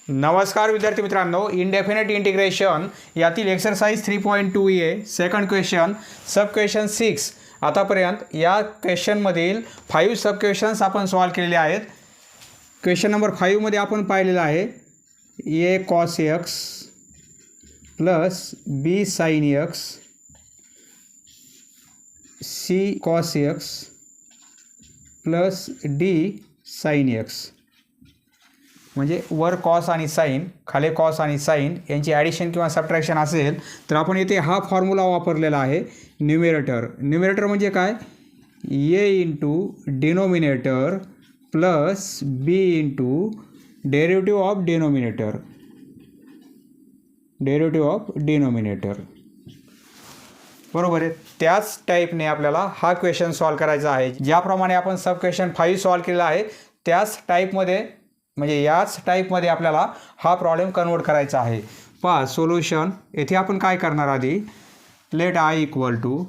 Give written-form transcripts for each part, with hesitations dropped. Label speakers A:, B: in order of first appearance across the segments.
A: नमस्कार विद्यार्थी मित्रांनो, इनडेफिनेट इंटिग्रेशन यातील एक्सरसाइज 3.2a सेकंड क्वेश्चन सब क्वेश्चन 6 आतापर्यंत या क्वेश्चनमधील 5 सब क्वेश्चन्स आपण सॉल्व केलेले आहेत. क्वेश्चन नंबर 5 मध्ये आपण पाहिलेलं आहे a cos x plus b sin x c cos x plus d sin x. म्हणजे वर कॉस आणि साईन, खाली कॉस आणि साईन यांची ॲडिशन किंवा सबट्रॅक्शन असेल तर आपण इथे हा फॉर्म्युला वापरलेला आहे. न्यूमरेटर म्हणजे काय, A into denominator plus B into derivative of denominator. बरोबर आहे. त्याच टाईपने आपल्याला हा क्वेश्चन सॉल्व करायचा आहे. ज्याप्रमाणे आपण सब क्वेश्चन 5 सॉल्व केलेला आहे त्याच टाईपमध्ये, म्हणजे याच टाईपमध्ये आपल्याला हा प्रॉब्लेम कन्वर्ट करायचा आहे. पहा सोल्युशन. येथे आपण काय करणार, आधी let I equal to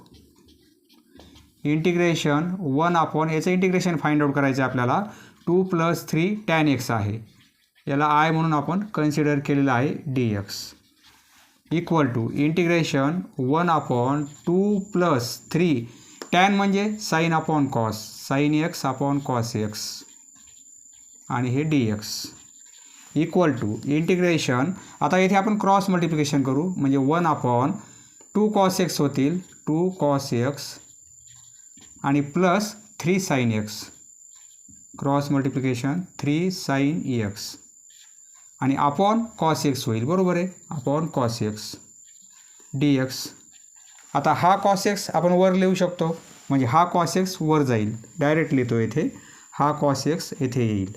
A: integration 1 upon, याचं इंटिग्रेशन फाइंड आउट करायचं आहे आपल्याला. 2 + 3 tan x आहे, याला आय म्हणून आपण कन्सिडर केलेलं आहे dx equal to integration 1 upon 2 + 3 tan म्हणजे sine upon cos, sine x upon cos x आणि हे dx इक्वल टू इंटिग्रेशन. आता इथे आपण क्रॉस मल्टिप्लिकेशन करू, म्हणजे 1 अपॉन 2 cos x होतील, 2 cos x आणि plus 3 sin x, cross multiplication 3 sin x आणि अपॉन cos x होईल. बरोबर आहे, अपॉन cos x dx. आता हा cos x आपण वर लिहू शकतो, म्हणजे हा cos x वर जाईल, डायरेक्ट लिहितो येथे, हा cos x येथे येईल.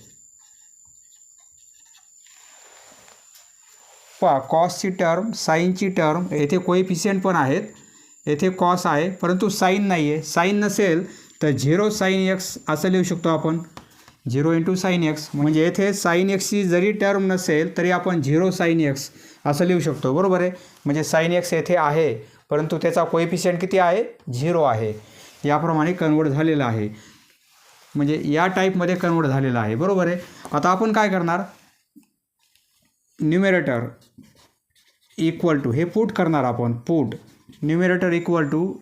A: पहा कॉसची टर्म, साईनची टर्म, येथे कोएफिशियंट पण आहेत, येथे कॉस आहे परंतु साईन नाही आहे. साईन नसेल तर 0 sin x असं लिहू शकतो आपण, 0 × sin x. म्हणजे येथे साईन एक्सची जरी टर्म नसेल तरी आपण 0 sin x असं लिहू शकतो. बरोबर आहे. म्हणजे साईन x येथे आहे परंतु त्याचा कोएफिशियंट किती आहे, 0 आहे. याप्रमाणे कन्वर्ट झालेलं आहे, म्हणजे या टाईपमध्ये कन्वर्ट झालेलं आहे. बरोबर आहे. आता आपण काय करणार, न्यूमरेटर इक्वल टू, हे पुट करणार आपण, put numerator equal to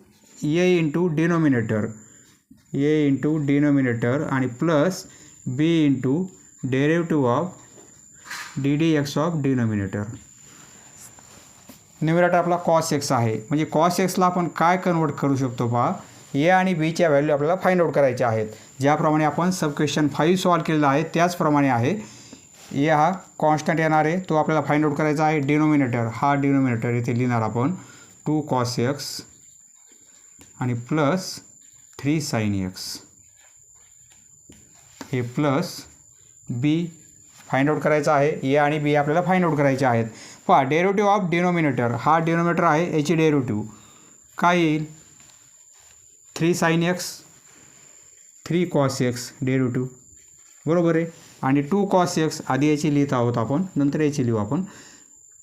A: A into denominator आणि plus B into derivative of dx of denominator. Numerator आपला कॉस एक्स आहे, म्हणजे कॉस एक्सला आपण काय कन्वर्ट करू शकतो पहा, ए आणि बीच्या व्हॅल्यू आपल्याला फाइंड आउट करायच्या आहेत. ज्याप्रमाणे आपण सब क्वेश्चन 5 सॉल्व केलेला आहे त्याचप्रमाणे आहे. ए हा कॉन्स्टंट येणार आहे, तो आपल्याला फाइंड आउट करायचा आहे. डिनोमिनेटर, हा डिनोमिनेटर इथे लिहिणार आपण 2 cos x आणि प्लस 3 sin x, हे प्लस बी फाइंड आउट करायचा आहे. ए आणि बी आपल्याला फाइंड आउट करायचे आहेत. पहा डेरिव्हेटिव्ह ऑफ डिनोमिनेटर, हा डिनोमिनेटर आहे, याची डेरिव्हेटिव्ह काय येईल, 3 sin x 3 cos x derivative. बरोबर आहे. आणि 2 cos x आधी याची लिहित आहोत आपण, नंतर याची लिहू आपण.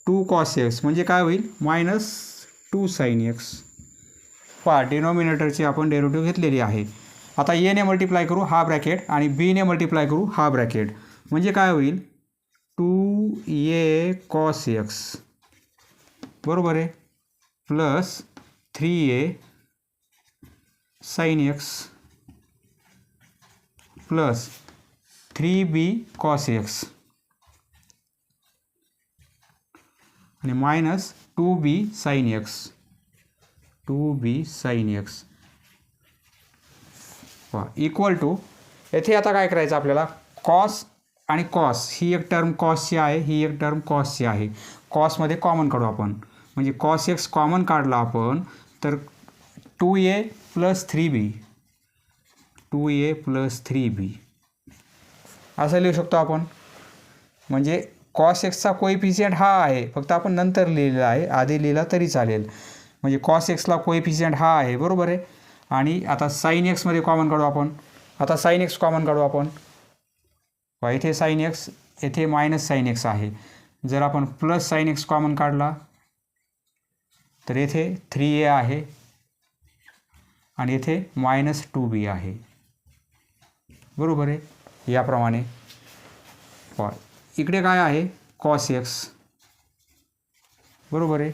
A: 2 cos x म्हणजे काय होईल, -2 sin x. पहा डिनोमिनेटरची आपण डेरिव्हेटिव्ह घेतलेली आहे. आता ए ने मल्टिप्लाय करू हा ब्रॅकेट आणि बी ने मल्टिप्लाय करू हा ब्रॅकेट, म्हणजे काय होईल 2a cos x, बरोबर आहे, plus 3a sin x plus 3b cos x आणि minus 2b sin x equal to, येथे आता काय करायचं आपल्याला, कॉस आणि कॉस, ही एक टर्म कॉसची आहे, ही एक टर्म कॉसची आहे. कॉसमध्ये कॉमन काढू आपण, म्हणजे cos x कॉमन काढला आपण तर 2a + 3b असं लिहू शकतो आपण. म्हणजे cos xचा कोएफिशियंट हा आहे, फक्त आपण नंतर लिहिलेला आहे, आधी लिहिला तरी चालेल. म्हणजे cos xला कोएफिशियंट हा आहे, बरोबर आहे. आणि आता साईन एक्समध्ये कॉमन काढू आपण. आता साईन एक्स कॉमन काढू आपण. इथे साईन एक्स, येथे मायनस साईन एक्स आहे. जर आपण प्लस साईन एक्स कॉमन काढला तर येथे 3a आहे आणि येथे -2b आहे. बरोबर आहे. याप्रमाणे इकडे काय आहे, कॉस एक्स, बरोबर आहे.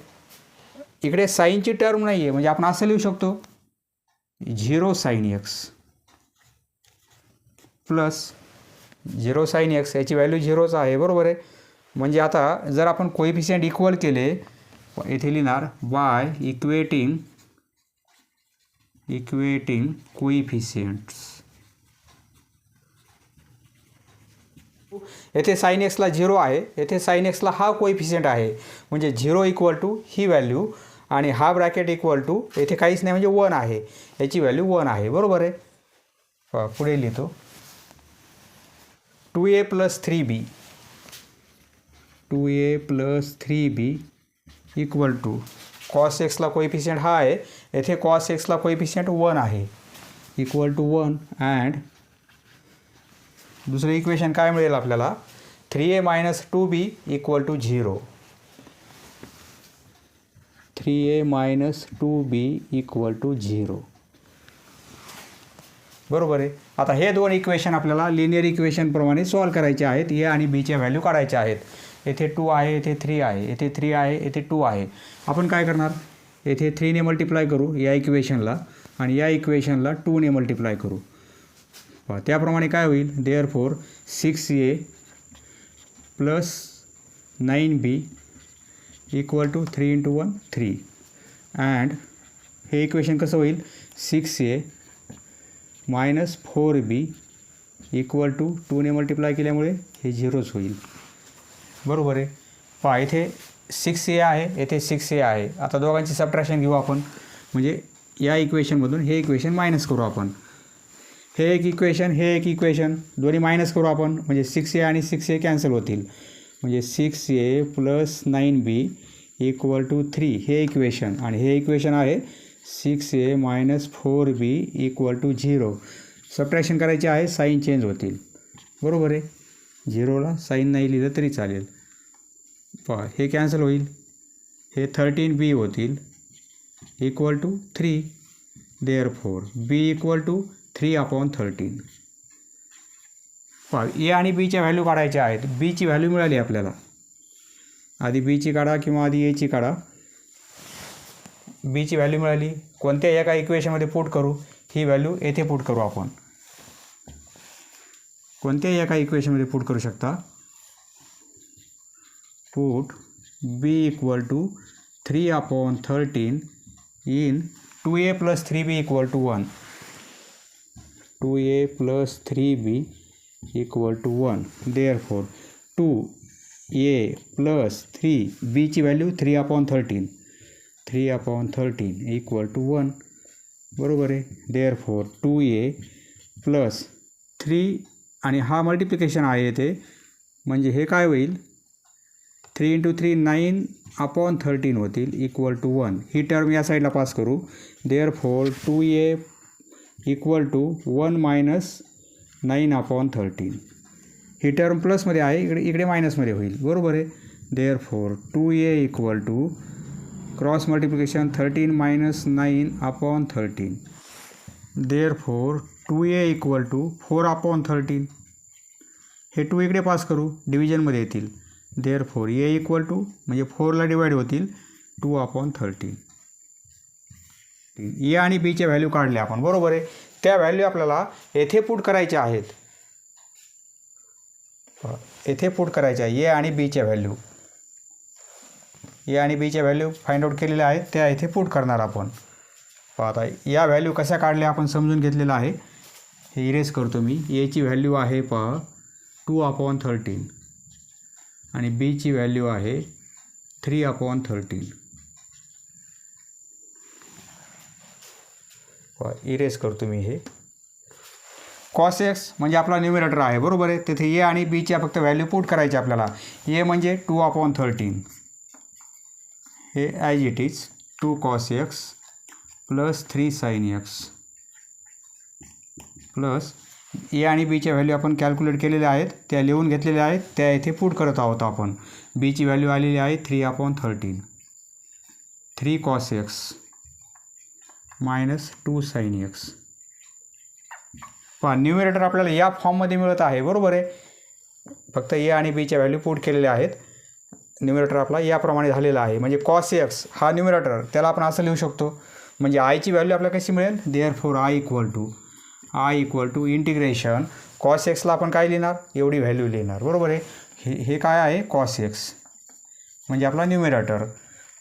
A: इकडे साईनची टर्म नाही आहे, म्हणजे आपण असं लिहू शकतो 0 sine x plus 0 sine x, याची व्हॅल्यू 0च आहे, बरोबर आहे. म्हणजे आता जर आपण कोइफिशियंट इक्वल केले, इथे लिहिणार बाय इक्वेटिंग कोइफिशियंट्स. येथे साईन एक्सला 0 आहे, येथे साईन एक्सला हा कोइफिशियंट आहे, म्हणजे 0 इक्वल टू ही व्हॅल्यू आणि हा ब्रॅकेट इक्वल टू येथे काहीच नाही म्हणजे 1 आहे, याची व्हॅल्यू 1 आहे, बरोबर आहे. पुढे लिहितो 2a + 3b, 2a + 3b equal to cos एक्सला कोइफिशियंट हा आहे, येथे कॉस एक्सला कोइफिशियंट 1 आहे, इक्वल टू 1. अँड दुसरं इक्वेशन काय मिळेल आपल्याला, 3a - 2b equal to 0, 3a - 2b equal to 0, बरोबर आहे. आता हे दोन इक्वेशन आपल्याला लिनियर इक्वेशनप्रमाणे सॉल्व करायचे आहेत. ए आणि बीच्या व्हॅल्यू काढायच्या आहेत. येथे 2 आहे, येथे 3 आहे, येथे 3 आहे, येथे 2 आहे. आपण काय करणार, येथे 3ने मल्टिप्लाय करू या इक्वेशनला आणि या इक्वेशनला 2ने मल्टिप्लाय करू. त्याप्रमाणे काय होईल, therefore 6a + 9b equal to 3 × 1 3. And हे इक्वेशन कसं होईल, 6a - 4b equal to 2ने multiply केल्यामुळे हे 0च होईल, बरोबर आहे. पहा इथे 6a आहे, येथे 6a आहे. आता दोघांची सबट्रॅक्शन घेऊ आपण, म्हणजे या इक्वेशनमधून हे इक्वेशन मायनस करू आपण. हे एक इक्वेशन, हे एक इक्वेशन, दोन्ही मायनस करू आपण, म्हणजे 6a आणि 6a कॅन्सल होतील, म्हणजे 6a + 9b इक्वल टू 3 हे इक्वेशन. आणि हे इक्वेशन आहे 6a - 4b equal to 0. Subtraction करायचे आहे, साईन चेंज होतील, बरोबर आहे. 0ला साईन नाही लिहिलं तरी चालेल. पहा हे कॅन्सल होईल, हे 13b होतील equal to 3. Therefore b equal to 3/13. पहा ए आणि बीच्या व्हॅल्यू काढायच्या आहेत. बीची व्हॅल्यू मिळाली आपल्याला, आधी बीची काढा किंवा आधी एची काढा. बीची व्हॅल्यू मिळाली, कोणत्या एका इक्वेशनमध्ये पुट करू, ही व्हॅल्यू येथे पुट करू आपण. कोणत्याही एका इक्वेशनमध्ये पुट करू शकता. Put b equal to 3/13 in 2a + 3b equal to 1. 2a + 3b equal to 1. Therefore 2a + 3b ची व्हॅल्यू 3/13, 3/13 इक्वल टू 1, बरोबर आहे. देअरफॉर 2a + 3 आणि हा मल्टिप्लिकेशन आहे येथे, म्हणजे हे काय होईल, 3 × 3 9/13 होतील इक्वल टू 1. ही टर्म या साईडला पास करू. Therefore 2a equal to 1 - 9/13. ही टर्म प्लसमध्ये आहे, इकडे मायनसमध्ये होईल, बरोबर आहे. Therefore 2a equal to cross multiplication 13 - 9/13. Therefore 2a equal to 4/13. हे 2 इकडे पास करू, डिव्हिजनमध्ये येतील. देअरफॉर a इक्वल टू, म्हणजे 4ला डिवाइड होतील 2/13. ए आणि बीच्या व्हॅल्यू काढल्या आपण, बरोबर आहे. त्या व्हॅल्यू आपल्याला येथे पुट करायच्या आहेत. येथे पुट करायच्या ए आणि बीच्या व्हॅल्यू. ए आणि बीच्या व्हॅल्यू फाइंड आउट केलेल्या आहेत, त्या येथे पुट करणार आपण. आता या व्हॅल्यू कशा काढल्या आपण समजून घेतलेलं आहे. हे इरेज करतो मी. एची व्हॅल्यू आहे 2/13 आणि बीची व्हॅल्यू आहे 3/13. इरेज करतो मी हे. कॉस एक्स म्हणजे आपला न्यूमरेटर आहे, बरोबर आहे. तिथे ए आणि बीच्या फक्त व्हॅल्यू पुट करायची आपल्याला. ए म्हणजे 2/13, हे as it is 2 cos x + 3 sin x plus A आणि बीच्या व्हॅल्यू आपण कॅल्क्युलेट केलेल्या आहेत, त्या लिहून घेतलेल्या आहेत, त्या इथे पुट करत आहोत आपण. बीची व्हॅल्यू आलेली आहे 3/13, 3 cos x - 2 sin x. पहा न्यूमरेटर आपल्याला या फॉर्ममध्ये मिळत आहे, बरोबर आहे. फक्त ए आणि बीच्या व्हॅल्यू पुट केलेल्या आहेत. न्यूमरेटर आपला याप्रमाणे झालेला आहे. म्हणजे कॉस एक्स हा न्यूमरेटर, त्याला आपण असं लिहू शकतो. म्हणजे आयची व्हॅल्यू आपल्याला कशी मिळेल, therefore I equal to integration cos एक्सला आपण काय लिहिणार, एवढी व्हॅल्यू लिहिणार. बरोबर आहे. हे काय आहे, कॉस एक्स म्हणजे आपला न्यूमरेटर.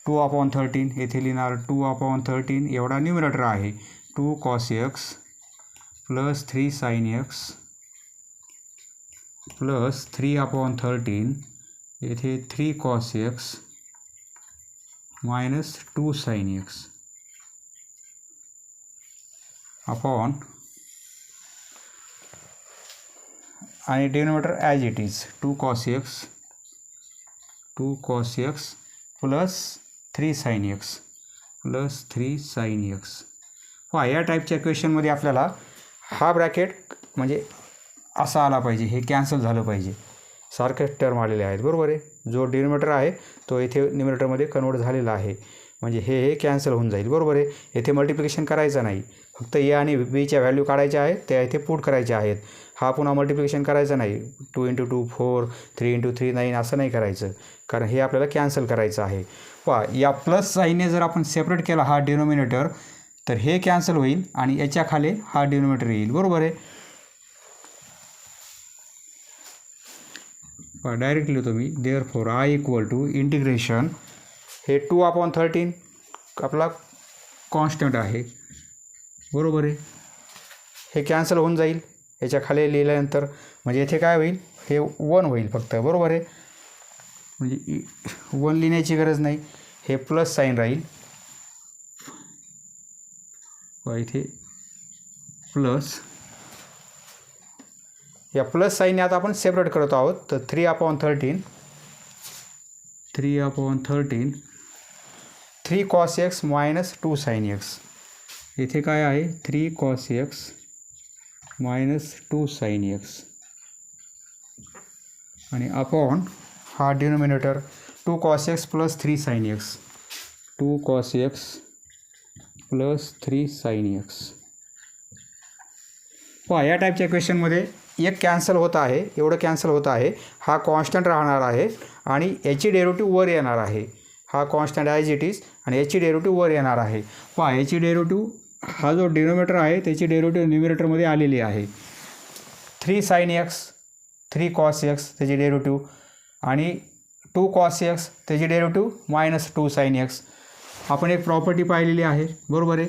A: 2/13 येथे लिहिणार 2/13 एवढा न्यूमरेटर आहे. 2 cos x plus 3 sin x plus 3/13 येथे 3 cos x minus 2 sin x upon आणि denominator as it is 2 cos x plus 3 sin x plus 3 sin x. पहा या टाईपच्या क्वेश्चनमध्ये आपल्याला हा ब्रॅकेट म्हणजे असा आला पाहिजे, हे कॅन्सल झालं पाहिजे. सारखेच टर्म आलेले आहेत. बरोबर आहे. जो डिनोमिनेटर आहे तो इथे न्यूमरेटरमध्ये कन्वर्ट झालेला आहे. म्हणजे हे कॅन्सल होऊन जाईल. बरोबर आहे. येथे मल्टिप्लिकेशन करायचं नाही, फक्त ए आणि बीच्या व्हॅल्यू काढायच्या आहेत, त्या इथे पुट करायच्या आहेत. हा पुन्हा मल्टिप्लिकेशन करायचं नाही. 2 × 2 4, 3 × 3 9 असं नाही करायचं, कारण हे आपल्याला कॅन्सल करायचं आहे. पहा या प्लस साईनने जर आपण सेपरेट केला हा डिनोमिनेटर, तर हे कॅन्सल होईल आणि याच्या खाली हा डिनोमिनेटर येईल. बरोबर आहे. डायरेक्टली लिहितो मी, therefore I equal to integration हे 2/13 आपला कॉन्स्टंट आहे. बरोबर आहे. हे कॅन्सल होऊन जाईल याच्या खाली लिहिल्यानंतर. म्हणजे येथे काय होईल, हे 1 होईल फक्त. बरोबर आहे. म्हणजे 1 लिहिण्याची गरज नाही, हे प्लस साईन राहील. इथे प्लस, या प्लस साईनने आता आपण सेपरेट करत आहोत. तर 3/13 3 cos x minus 2 sin x. इथे काय आहे, 3 cos x minus 2 sin x आणि अपॉन हा denominator 2 cos x plus 3 sin x 2 cos x plus 3 sin x. पहा या टाईपच्या क्वेश्चनमध्ये एक कॅन्सल होत आहे, एवढं कॅन्सल होत आहे. हा कॉन्स्टंट राहणार आहे आणि याची डेरिव्हेटिव्ह वर येणार आहे. हा कॉन्स्टंट ॲज इट इज आणि याची डेरिव्हेटिव्ह वर येणार आहे. पहा याची डेरिव्हेटिव्ह, हा जो डिनोमिनेटर आहे त्याची डेरिव्हेटिव्ह न्यूमरेटरमध्ये आलेली आहे. 3 sin x 3 cos x त्याची डेरिव्हेटिव्ह आणि 2 cos x त्याची डेरिव्हेटिव्ह मायनस 2 sin x. आपण एक प्रॉपर्टी पाहिलेली आहे. बरोबर आहे.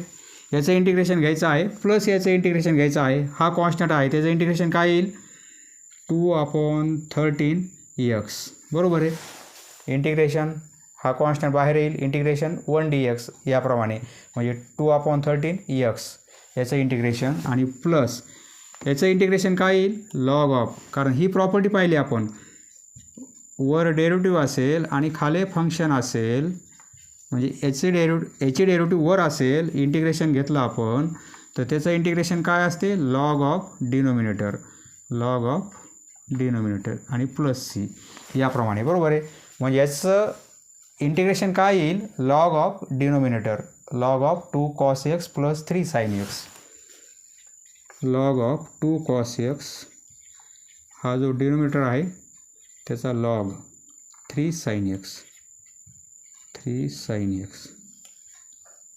A: याचं इंटिग्रेशन घ्यायचं आहे प्लस याचं इंटिग्रेशन घ्यायचं आहे. हा कॉन्स्टंट आहे, त्याचं इंटिग्रेशन काय येईल, 2/13 x. बरोबर आहे. इंटिग्रेशन हा कॉन्स्टंट बाहेर येईल, इंटिग्रेशन 1 dx याप्रमाणे. म्हणजे 2/13 x याचं इंटिग्रेशन आणि प्लस याचं इंटिग्रेशन काय येईल, लॉग ऑफ. कारण ही प्रॉपर्टी पाहिली आपण, वर डेरिव्हेटिव्ह असेल आणि खाली फंक्शन असेल, म्हणजे याची डेरिव्हेटिव्ह वर असेल, इंटिग्रेशन घेतलं आपण तर त्याचं इंटिग्रेशन काय असते, लॉग ऑफ डिनोमिनेटर आणि प्लस सी याप्रमाणे. बरोबर आहे. म्हणजे याचं इंटिग्रेशन काय येईल, log of denominator, log of 2 cos x plus 3 sin x. Log of 2 cos x हा जो डिनोमिनेटर आहे त्याचा लॉग 3 sin x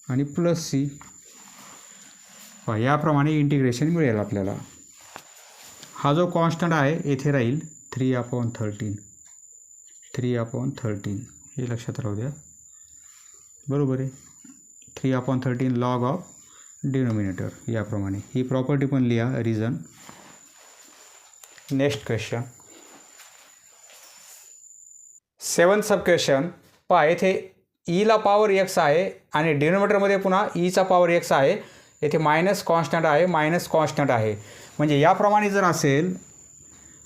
A: आणि प्लस सी. याप्रमाणे इंटिग्रेशन मिळेल आपल्याला. हा जो कॉन्स्टंट आहे येथे राहील 3/13 हे लक्षात राहू द्या. बरोबर आहे. 3/13 लॉग ऑफ डिनोमिनेटर याप्रमाणे. ही प्रॉपर्टी पण लिहा, रिझन. नेक्स्ट क्वेश्चन 7th सब क्वेश्चन. पहा येथे ईला पॉवर x आहे आणि डिनोमिनेटरमध्ये पुन्हा ईचा पॉवर x आहे. येथे मायनस कॉन्स्टंट आहे. म्हणजे याप्रमाणे जर असेल,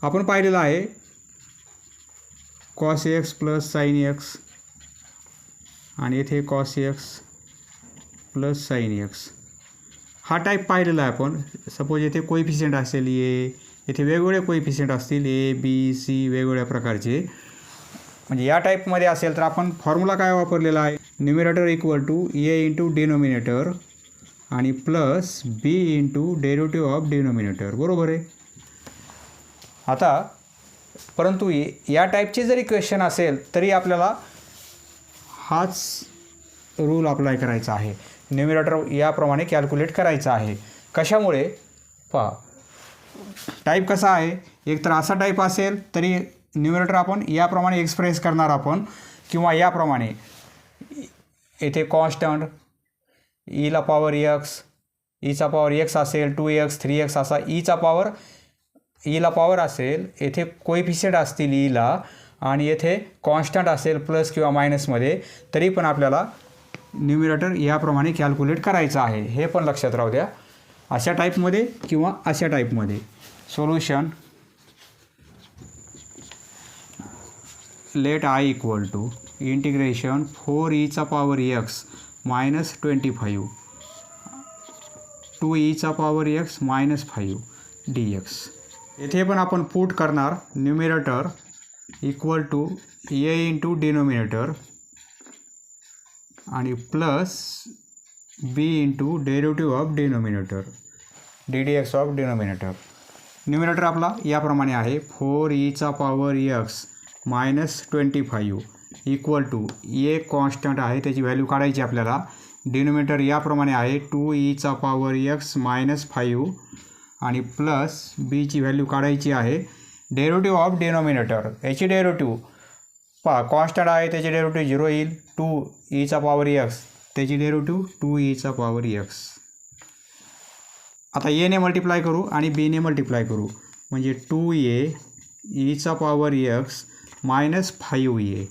A: आपण पाहिलेलं आहे cos x plus sin x आणि येथे cos x plus sin x हा टाईप पाहिलेला आहे आपण. सपोज येथे कोइफिशियंट असेल येथे वेगवेगळे कोइफिशियंट असतील A B C वेगवेगळ्या प्रकारचे. म्हणजे या टाईपमध्ये असेल तर आपण फॉर्म्युला काय वापरलेला आहे, numerator equal to A into denominator आणि plus B into derivative of denominator. बरोबर आहे. आता परंतु या टाईपचे जरी क्वेश्चन असेल तरी आपल्याला हाच रूल अप्लाय करायचा आहे. न्यूमरेटर याप्रमाणे कॅल्क्युलेट करायचा आहे. कशामुळे पहा, टाईप कसा आहे, एक तर असा टाईप असेल तरी न्यूमरेटर आपण याप्रमाणे एक्सप्रेस करणार आपण, किंवा याप्रमाणे येथे कॉन्स्टंट ईला power x, Icha power x असेल 2x 3x असा ईला पॉवर असेल, येथे कोएफिशियंट असतील ईला आणि येथे कॉन्स्टंट असेल प्लस किंवा मायनसमध्ये, तरी पण आपल्याला न्यूमरेटर याप्रमाणे कॅल्क्युलेट करायचं आहे. हे पण लक्षात राहू द्या, अशा टाईपमध्ये किंवा अशा टाईपमध्ये. Solution let I equal to integration 4e power x minus 25 2e power x minus 5 dx. येथे पण आपण पुट करणार numerator equal to a into denominator आणि plus b into derivative of denominator ddx of denominator. Numerator आपला याप्रमाणे आहे 4e power x minus 25 equal to A constant आहे त्याची व्हॅल्यू काढायची आपल्याला. डिनोमिनेटर याप्रमाणे आहे 2e पॉवर x मायनस 5 आणि प्लस बीची व्हॅल्यू काढायची आहे. डेरिव्हेटिव्ह ऑफ डिनोमिनेटर, याची डेरिव्हेटिव्ह पहा, कॉन्स्टंट आहे त्याची डेरिव्हेटिव्ह 0 येईल. 2e पॉवर x त्याची डेरिव्हेटिव्ह 2e पॉवर x. आता a ने मल्टिप्लाय करू आणि b ने मल्टिप्लाय करू, म्हणजे 2a power x minus 5a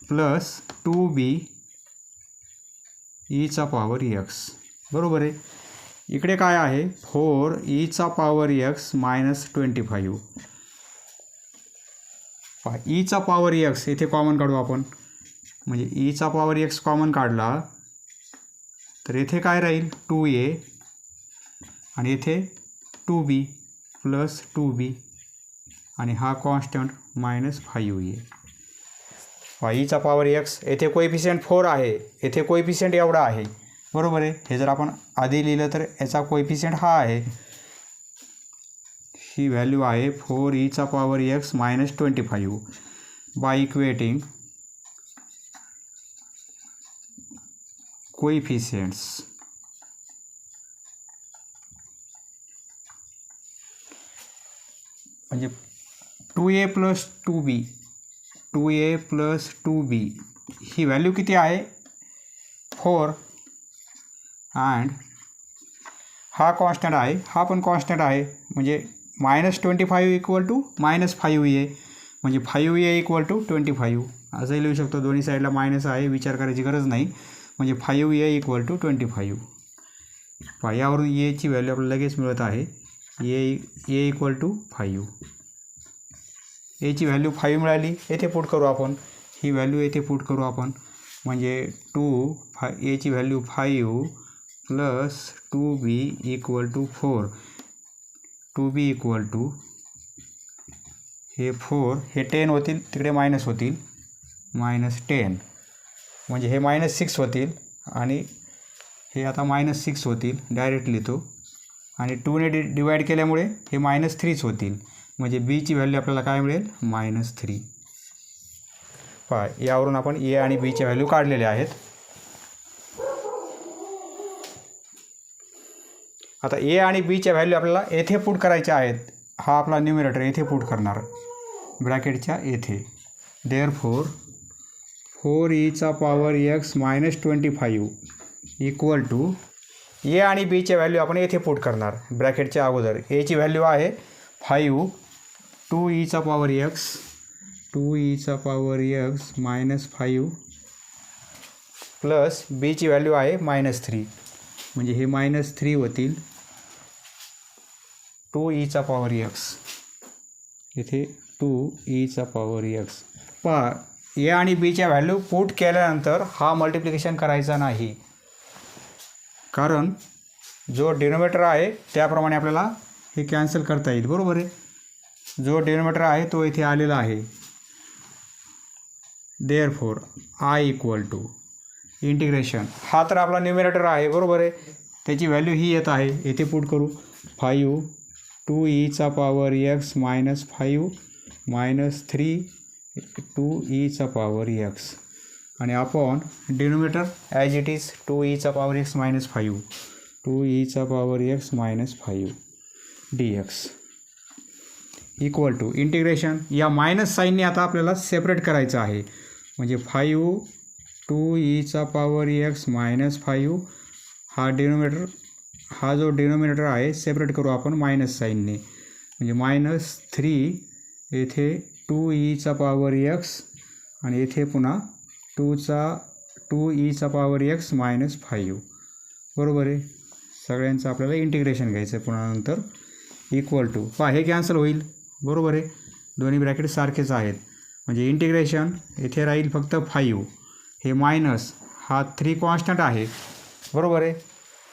A: plus 2b power x. बरोबर आहे. इकडे काय आहे 4e पॉवर x मायनस 25. पहा पॉवर x इथे कॉमन काढू आपण, म्हणजे e पॉवर x कॉमन काढला तर इथे काय राहील 2a आणि इथे 2b प्लस 2b आणि हा constant minus 5a. e power x येथे कोएफिशियंट 4 आहे, येथे कोएफिशियंट एवढा आहे. बरोबर आहे. हे जर आपण आधी लिहिलं तर याचा कोएफिशियंट हा आहे, ही व्हॅल्यू आहे 4e power x minus 25. By equating coefficients म्हणजे 2a plus 2a plus 2b ही व्हॅल्यू किती आहे 4 अँड हा कॉन्स्टंट आहे, हा पण कॉन्स्टंट आहे, म्हणजे minus 25 equal to minus 5a, म्हणजे 5a इक्वल टू 25 असंही लिहू शकतो. दोन्ही साईडला मायनस आहे, विचार करायची गरज नाही. म्हणजे 5a इक्वल टू 25. पहा यावरून एची व्हॅल्यू आपल्याला लगेच मिळत आहे. ए इक्वल टू 5. एची व्हॅल्यू 5 मिळाली. येथे पुट करू आपण, ही व्हॅल्यू येथे पुट करू आपण, म्हणजे एची value 5 plus 2b equal to 4. 2b equal to हे 4, हे 10 होतील, तिकडे मायनस होतील, मायनस 10, म्हणजे हे मायनस 6 होतील आणि हे आता मायनस 6 होतील. डायरेक्ट लिहितो आणि 2 ने डिवाईड केल्यामुळे हे मायनस 3च होतील, म्हणजे बीची व्हॅल्यू आपल्याला काय मिळेल मायनस 3. पहा यावरून आपण ए आणि बीच्या व्हॅल्यू काढलेल्या आहेत. आता ए आणि बीच्या व्हॅल्यू आपल्याला येथे पुट करायच्या आहेत. हा आपला न्यूमरेटर येथे पुट करणार ब्रॅकेटच्या येथे. Therefore 4e power x minus 25 equal to A आणि बीच्या व्हॅल्यू आपण येथे पुट करणार ब्रॅकेटच्या अगोदर. एची व्हॅल्यू आहे 5, 2e power x minus 5 plus बीची व्हॅल्यू आहे मायनस 3, म्हणजे हे मायनस 3 होतील. 2e पॉवर x इथे 2e पॉवर x. पहा ए आणि बीच्या व्हॅल्यू पुट केल्यानंतर हा मल्टिप्लिकेशन करायचा नाही, कारण जो डिनोमिनेटर आहे त्याप्रमाणे आपल्याला हे कॅन्सल करता येईल. बरोबर आहे. जो डिनोमिनेटर आहे तो इथे आलेला आहे. Therefore I equal to integration, हा तर आपला न्यूमरेटर आहे. बरोबर आहे. त्याची व्हॅल्यू ही येत आहे, येथे पुट करू 5 2e power x minus 5 minus 3 2e power x आणि upon denominator as it is 2e power x minus 5 2e power x minus 5 dx equal to integration या मायनस साईनने आता आपल्याला सेपरेट करायचं आहे म्हणजे 5 2e पॉवर x मायनस 5 हा जो डिनोमिनेटर आहे सेपरेट करू आपण मायनस साईनने म्हणजे मायनस 3 येथे 2e पॉवर x आणि येथे पुन्हा 2e पॉवर x मायनस 5 बरोबर आहे. सगळ्यांचं आपल्याला इंटिग्रेशन घ्यायचं आहे पुन्हा नंतर इक्वल टू हे कॅन्सल होईल बरोबर आहे. दोन्ही ब्रॅकेट सारखेच आहेत म्हणजे इंटिग्रेशन येथे राहील फक्त 5 हे मायनस हा 3 कॉन्स्टंट आहे बरोबर आहे.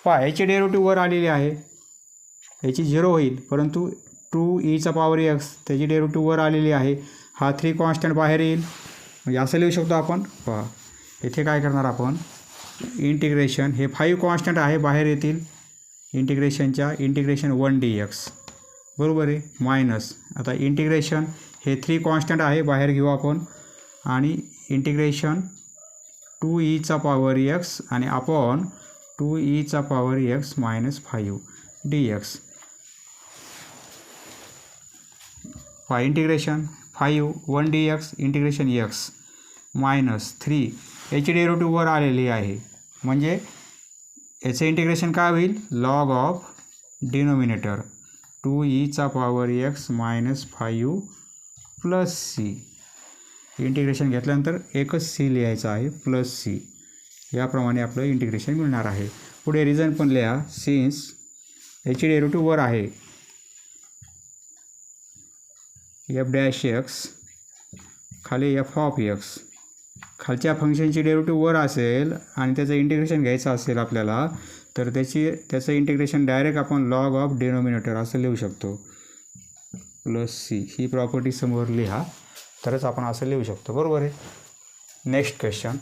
A: ह्याची डेरिव्हेटिव्ह वर आलेली आहे ह्याची 0 होईल परंतु 2e पॉवर x त्याची डेरिव्हेटिव्ह वर आलेली आहे. हा 3 कॉन्स्टंट बाहेर येईल म्हणजे असं लिहू शकतो आपण. येथे काय करणार आपण इंटिग्रेशन हे 5 कॉन्स्टंट आहे बाहेर येतील इंटिग्रेशनच्या इंटिग्रेशन 1 dx बरोबर आहे मायनस आता इंटिग्रेशन हे 3 कॉन्स्टंट आहे बाहेर घेऊ आपण आणि इंटिग्रेशन 2e पॉवर x आणि upon 2e power x minus 5 dx integration 5 1 dx integration x minus 3 याची डेरिव्हेटिव्ह वर आलेली आहे म्हणजे याचं इंटिग्रेशन काय होईल log of denominator 2e power x minus 5 plus c integration घेतल्यानंतर एकच c लिहायचं आहे प्लस c याप्रमाणे आपलं इंटिग्रेशन मिळणार आहे. पुढे रिझन पण लिहा सिन्स याची डेरिव्हेटिव्ह वर आहे f डॅश x खाली f ऑफ x खालच्या फंक्शनची डेरिव्हेटिव्ह वर असेल आणि त्याचं इंटिग्रेशन घ्यायचं असेल आपल्याला तर त्याचं इंटिग्रेशन डायरेक्ट आपण लॉग ऑफ डिनोमिनेटर असं लिहू शकतो प्लस सी ही प्रॉपर्टी समोर लिहा तरच आपण असं लिहू शकतो बरोबर आहे. नेक्स्ट क्वेश्चन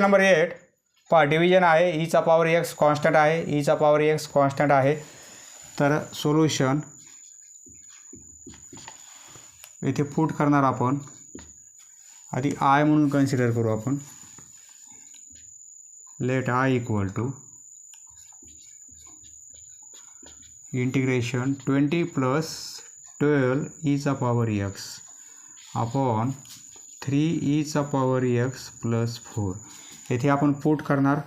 A: नंबर 8 डिव्हिजन आहे e पॉवर x कॉन्स्टंट आहे e पॉवर x कॉन्स्टंट आहे तर सोल्युशन इथे पुट करणार आपण आधी I म्हणून कन्सिडर करू आपण let I equal to integration 20 plus 12 e power x upon 3e power x plus 4 येथे आपण पुट करणार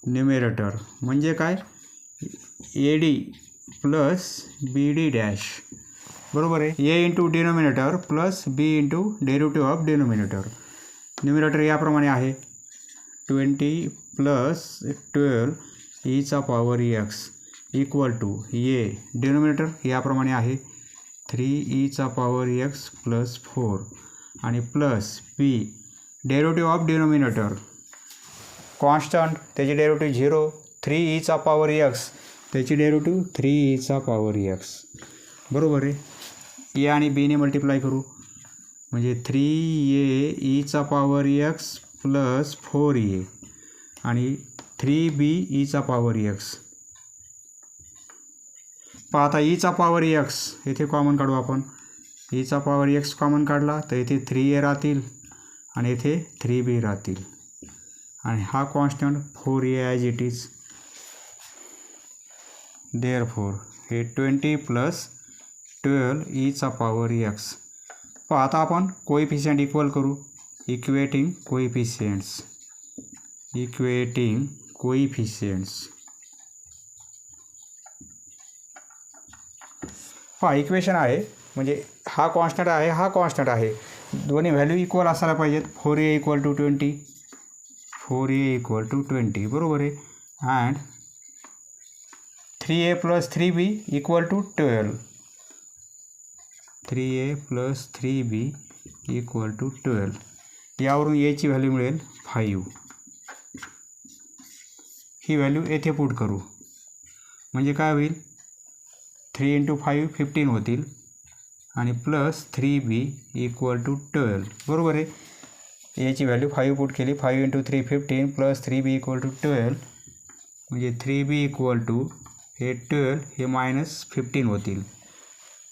A: न्यूमरेटर म्हणजे काय ad प्लस bd डॅश बरोबर आहे a into denominator plus b into derivative of denominator. Numerator याप्रमाणे आहे 20 plus 12 e power x equal to a denominator याप्रमाणे आहे 3e पॉवर x प्लस 4 आणि plus b derivative of denominator constant त्याची derivative 0 3e power x त्याची derivative 3e power x बरोबर आहे. ए आणि बीने मल्टिप्लाय करू म्हणजे 3a e power x plus 4a आणि 3b e पॉवर x. आता e पॉवर x येथे कॉमन काढू आपण e पॉवर x कॉमन काढला तर इथे 3a राहतील आणि इथे 3b राहतील आणि हा constant 4a as it is therefore हे 20 प्लस 12 e पॉवर x. आता आपण कोएफिशियंट इक्वल करू इक्वेटिंग कोएफिशियंट्स इक्वेशन आहे म्हणजे हा कॉन्स्टंट आहे हा कॉन्स्टंट आहे दोन्ही व्हॅल्यू इक्वल असायला पाहिजेत 4a इक्वल टू 20 बरोबर आहे and 3a plus 3b equal to 12 3a plus 3b equal to 12 यावरून याची व्हॅल्यू मिळेल 5 ही व्हॅल्यू येथे पुट करू म्हणजे काय होईल 3 इंटू 5 15 होतील आणि प्लस 3b इक्वल टू 12 बरोबर आहे. याची व्हॅल्यू 5 पुट केली 5 into 3 15 plus 3b equal to 12 म्हणजे 3b इक्वल टू हे 12 हे -15 होतील.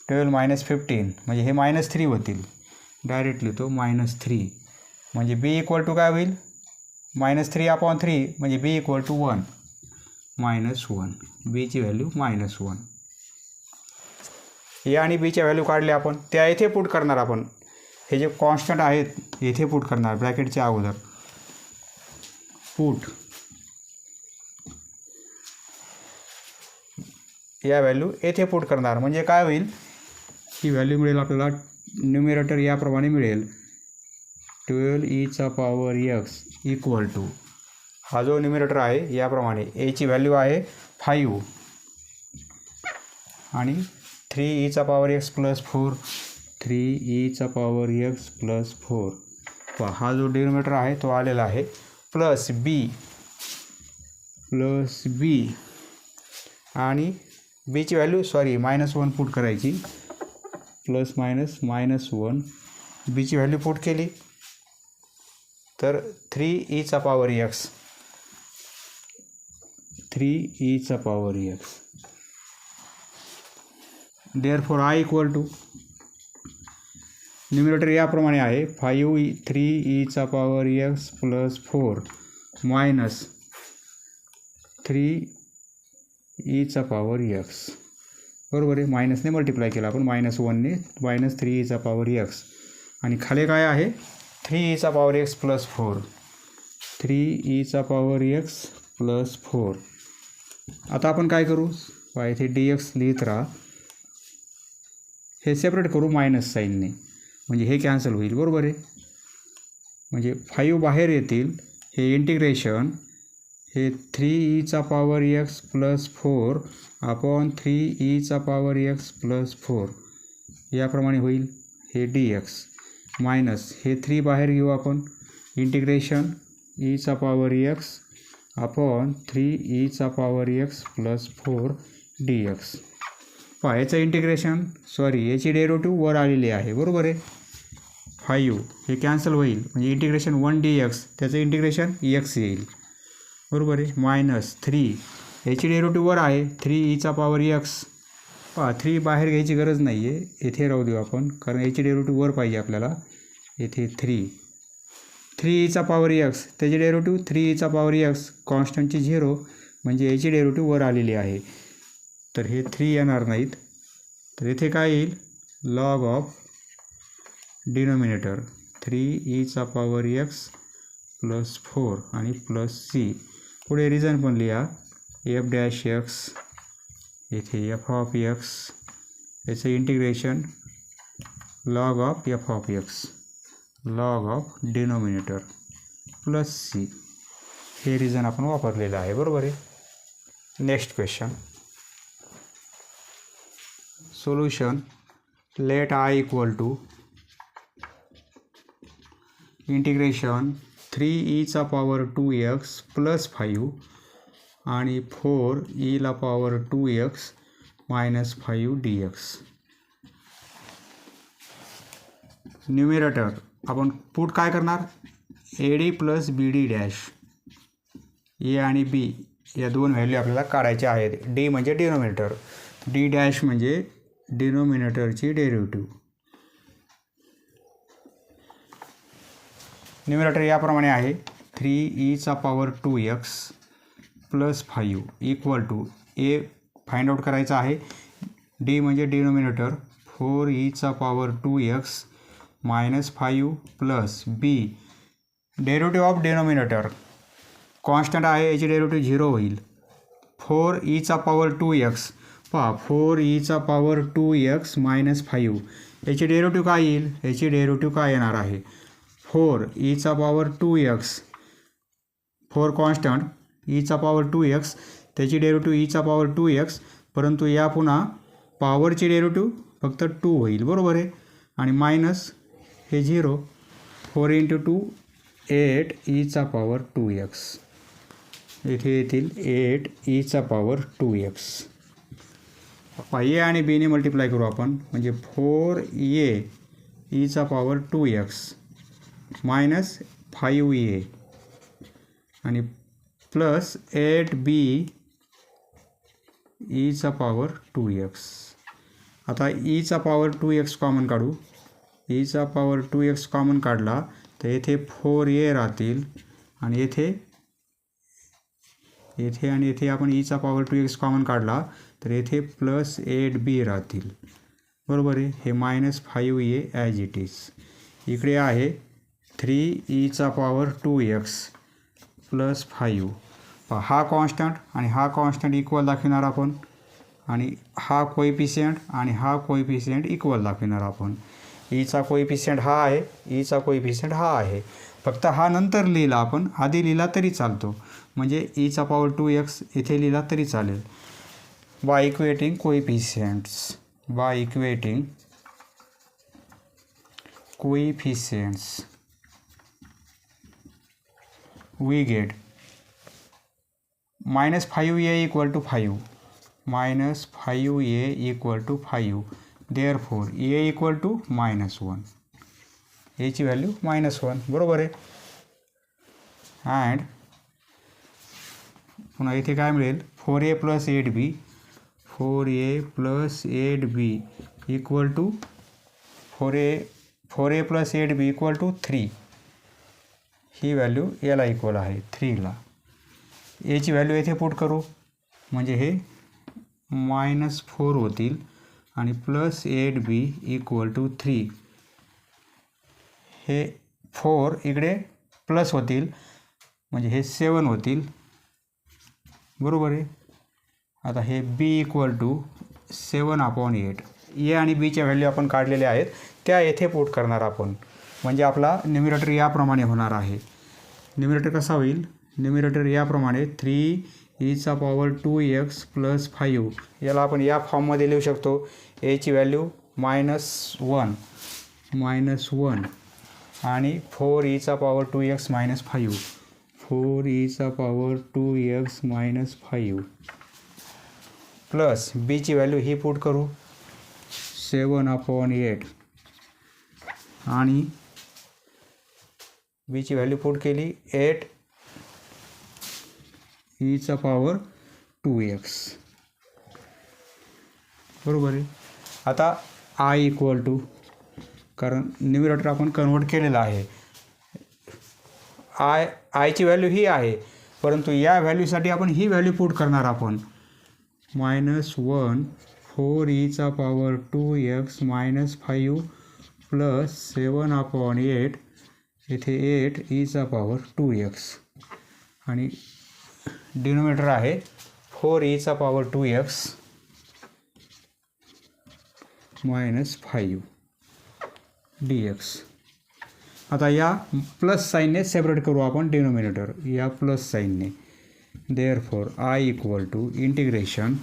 A: 12 - 15 म्हणजे हे -3 होतील. डायरेक्ट लिहितो -3 म्हणजे बी इक्वल टू काय होईल, -3/3 म्हणजे बी इक्वल टू 1 -1. बीची व्हॅल्यू -1. ए आणि बीच्या व्हॅल्यू काढल्या आपण, त्या येथे पुट करणार आपण. हे जे कॉन्स्टंट आहेत येथे पुट करणार ब्रॅकेटच्या अगोदर. पुट या व्हॅल्यू येथे पुट करणार म्हणजे काय होईल, ही व्हॅल्यू मिळेल आपल्याला. न्यूमिरेटर याप्रमाणे मिळेल 12e⁻x इक्वल टू, हा जो न्यूमिरेटर आहे याप्रमाणे, एची व्हॅल्यू आहे 5 आणि 3e⁻x + 4, 3e⁻x + 4. हा जो डिनोमिनेटर आहे तो आलेला आहे. प्लस बी आणि बीची व्हॅल्यू -1 पुट करायची. प्लस -1 बीची व्हॅल्यू पुट केली तर 3e⁻x 3e⁻x. Therefore I equal to, numerator याप्रमाणे आहे 5 3e⁻x + 4 मायनस 3e⁻x. बरोबर आहे, मायनसने मल्टिप्लाय केला आपण, -1ने -3e⁻x आणि खाली काय आहे 3e⁻x + 4 3e⁻x + 4. आता आपण काय करू, इथे dx लिहित राहा, हे सेपरेट करू मायनस साईनने म्हणजे हे कॅन्सल होईल. बरोबर आहे, म्हणजे 5 बाहेर येतील. हे इंटिग्रेशन हे 3e⁻x + 4 अपॉन 3e⁻x + 4 याप्रमाणे होईल. हे dx मायनस हे 3 बाहेर घेऊ आपण, integration e⁻x upon 3e⁻x + 4 dx. याचं इंटिग्रेशन याची डेरिव्हेटिव्ह वर आलेली आहे. बरोबर आहे, 5 हे कॅन्सल होईल म्हणजे इंटिग्रेशन 1 dx, त्याचं इंटिग्रेशन x येईल. बरोबर आहे, -3 याची डेरिव्हेटिव्ह वर आहे 3e⁻x. 3 बाहेर घ्यायची गरज नाही आहे, येथे राहू देऊ आपण, कारण याची डेरिव्हेटिव्ह वर पाहिजे आपल्याला. येथे 3e⁻x त्याची डेरिव्हेटिव्ह 3e⁻x, कॉन्स्टंटची 0 म्हणजे याची डेरिव्हेटिव्ह वर आलेली आहे. तर हे 3 येणार नाहीत, तर इथे काय येईल, लॉग ऑफ डिनोमिनेटर 3e⁻x + 4 आणि प्लस c. पुढे रिझन पण लिहा, f'(x), येथे f(x), याचं integration log of f(x), log of denominator plus c. हे रिझन आपण वापरलेलं आहे. बरोबर आहे. Next question. Solution. Let I equal to integration 3e⁻2x + 5 आणि 4e⁻2x - 5 dx. न्यूमिरेटर आपण पुट काय करणार, AD + BD'. ए आणि बी या दोन व्हॅल्यू आपल्याला काढायच्या आहेत. डी म्हणजे डिनोमिनेटर, D' म्हणजे डिनोमिनेटरची डेरिव्हेटिव्ह. न्यूमिरेटर याप्रमाणे आहे 3e⁻2x + 5 equal to, a find out करायचा आहे, डी म्हणजे denominator 4e⁻2x - 5 plus b derivative of denominator, constant आहे याची डेरिव्हेटिव्ह 0 होईल. 4e⁻2x 4e⁻2x - 5 याची डेरिव्हेटिव्ह काय येईल, याची डेरिव्हेटिव्ह काय येणार आहे 4e⁻2x, 4 कॉन्स्टंट e⁻2x त्याची डेरिव्हेटिव्ह e⁻2x, परंतु या पुन्हा पॉवरची डेरिव्हेटिव्ह फक्त 2 होईल. बरोबर आहे, आणि मायनस हे 0, 4 × 2 8e⁻2x, इथे येतील 8e⁻2x. ए आणि बीने मल्टिप्लाय करू आपण म्हणजे 4e⁻2x मायनस 5a आणि plus 8b Icha power 2x. आता ईचा पॉवर 2x कॉमन काढू. ईचा पॉवर 2x कॉमन काढला तर येथे 4a राहतील आणि येथे आणि येथे आपण ईचा पॉवर 2x कॉमन काढला तर येथे प्लस 8b राहतील. बरोबर आहे. हे -5a ॲज इट इज. इकडे आहे 3ईचा पॉवर 2x प्लस 5. हा कॉन्स्टंट आणि हा कॉन्स्टंट इक्वल दाखविणार आपण आणि हा कोइफिशियंट आणि हा कोइफिशियंट इक्वल दाखविणार आपण. ईचा कोइफिशियंट हा आहे, ईचा कोइफिशियंट हा आहे. फक्त हा नंतर लिहिला आपण, आधी लिहिला तरी चालतो. म्हणजे ईचा पॉवर 2x इथे लिहिला तरी चालेल. By equating coefficients, by equating coefficients we get -5a equal to 5, -5a equal to 5. therefore a equal to -1. a ची व्हॅल्यू -1. बरोबर आहे. अँड पुन्हा इथे काय मिळेल 4a + 8b, 4a + 8b equal to 4a + 8b equal to 3. ही value याला equal आहे 3ला. एची व्हॅल्यू येथे पुट करू म्हणजे हे -4 होतील आणि प्लस 8b इक्वल टू 3. हे 4 इकडे प्लस होतील म्हणजे हे 7 होतील. बरोबर आहे. आता हे b इक्वल टू 7/8. ए आणि बीच्या व्हॅल्यू आपण काढलेल्या आहेत त्या येथे पुट करणार आपण. म्हणजे आपला न्यूमरेटर याप्रमाणे होणार आहे. न्यूमरेटर कसा होईल? न्यूमरेटर याप्रमाणे 3ईचा पॉवर 2x प्लस 5. याला आपण या फॉर्ममध्ये लिहू शकतो. एची व्हॅल्यू -1 आणि 4ईचा पॉवर 2x - 5, 4ईचा पॉवर 2x - 5 प्लस बीची व्हॅल्यू ही पुट करू 7/8 आणि बीची व्हॅल्यू पुट केली 8ईचा पॉवर 2x. बरोबर आहे. आता आय इक्वल टू, कारण न्यूमरेटर आपण कन्वर्ट केलेला आहे, आयची व्हॅल्यू ही आहे परंतु या व्हॅल्यूसाठी आपण ही व्हॅल्यू पुट करणार आपण. -1 4ईचा पॉवर 2x - 5 प्लस 7/8 इथे 8ईचा पॉवर 2x आणि डिनोमिनेटर आहे 4ईचा पॉवर 2x - 5 dx. आता या प्लस साईनने सेपरेट करू आपण डिनोमिनेटर या प्लस साईनने. Therefore I equal to integration,